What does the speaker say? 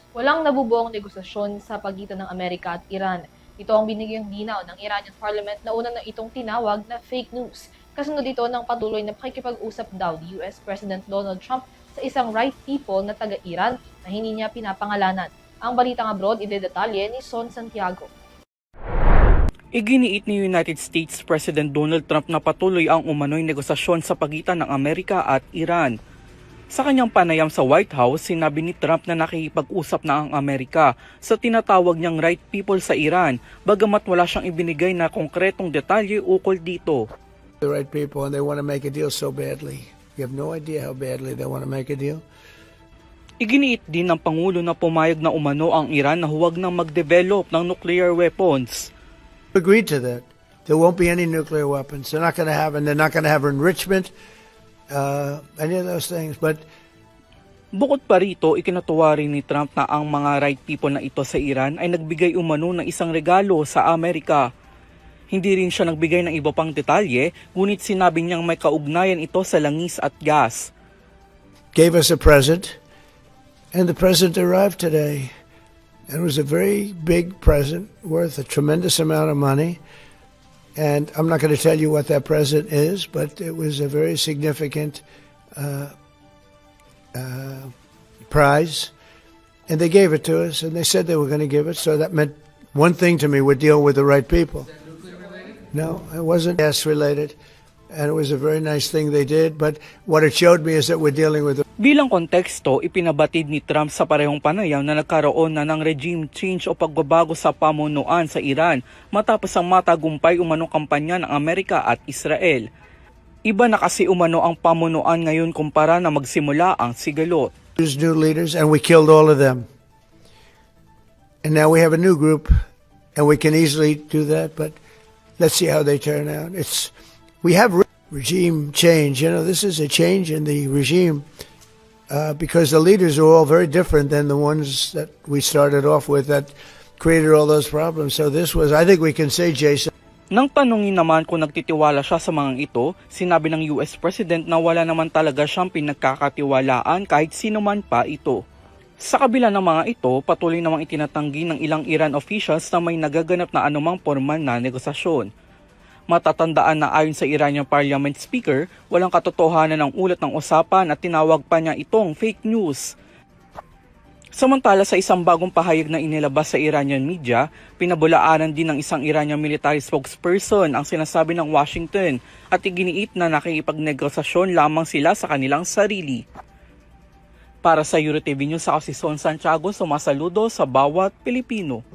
Walang nabubuong negosasyon sa pagitan ng Amerika at Iran. Ito ang binigyang linaw ng Iranian Parliament na una na itong tinawag na fake news. Kasunod ito ng patuloy na pakikipag-usap daw ni US President Donald Trump sa isang right people na taga-Iran na hindi niya pinapangalanan. Ang balitang abroad, idedetalye ni Son Santiago. Iginiit ni United States President Donald Trump na patuloy ang umano'y negosasyon sa pagitan ng Amerika at Iran. Sa kanyang panayam sa White House, sinabi ni Trump na nakikipag-usap na ang Amerika sa tinatawag niyang right people sa Iran, bagamat wala siyang ibinigay na konkretong detalye ukol dito. The right people and they want to make a deal so badly. You have no idea how badly they want to make a deal. Iginiit din ng Pangulo na pumayag na umano ang Iran na huwag nang mag-develop ng nuclear weapons. Agreed to that. There won't be any nuclear weapons. They're not going to have, and they're not going to have enrichment, any of those things. But Bukod pa rito, ikinatuwa rin ni Trump na ang mga right people na ito sa Iran ay nagbigay umano ng isang regalo sa Amerika. Hindi rin siya nagbigay ng iba pang detalye, ngunit sinabi niyang may kaugnayan ito sa langis at gas. gave us a present, and the present arrived today. It was a very big present worth a tremendous amount of money. And I'm not going to tell you what that present is, but it was a very significant prize. And they gave it to us, and they said they were going to give it. So that meant one thing to me: we're dealing with the right people. Is that nuclear related? No, it wasn't gas related. And it was a very nice thing they did. But what it showed me is that we're dealing with Bilang konteksto, ipinabatid ni Trump sa parehong panayam na nagkaroon na ng regime change o pagbabago sa pamunuan sa Iran matapos ang matagumpay umanong kampanya ng Amerika at Israel. Iba na kasi umano ang pamunuan ngayon kumpara na magsimula ang sigalot. new leaders, and we killed all of them. And now we have a new group, and we can easily do that, but let's see how they turn out. We have regime change. You know, this is a change in the regime because the leaders are all very different than the ones that we started off with that created all those problems. So this was, I think we can say, Jason. Nang tanungin naman kung nagtitiwala siya sa mga ito, sinabi ng US President na wala naman talaga siyang pinagkakatiwalaan kahit sino man pa ito. Sa kabila ng mga ito, patuloy namang itinatanggi ng ilang Iran officials na may nagaganap na anumang formal na negosasyon. Matatandaan na ayon sa Iranian Parliament Speaker, walang katotohanan ng ulat ng usapan at tinawag pa niya itong fake news. Samantala sa isang bagong pahayag na inilabas sa Iranian media, pinabulaanan din ng isang Iranian military spokesperson ang sinasabi ng Washington at iginiit na nakikipagnegosasyon lamang sila sa kanilang sarili. Para sa EuroTV News, ako si Son Santiago, sumasaludo sa bawat Pilipino.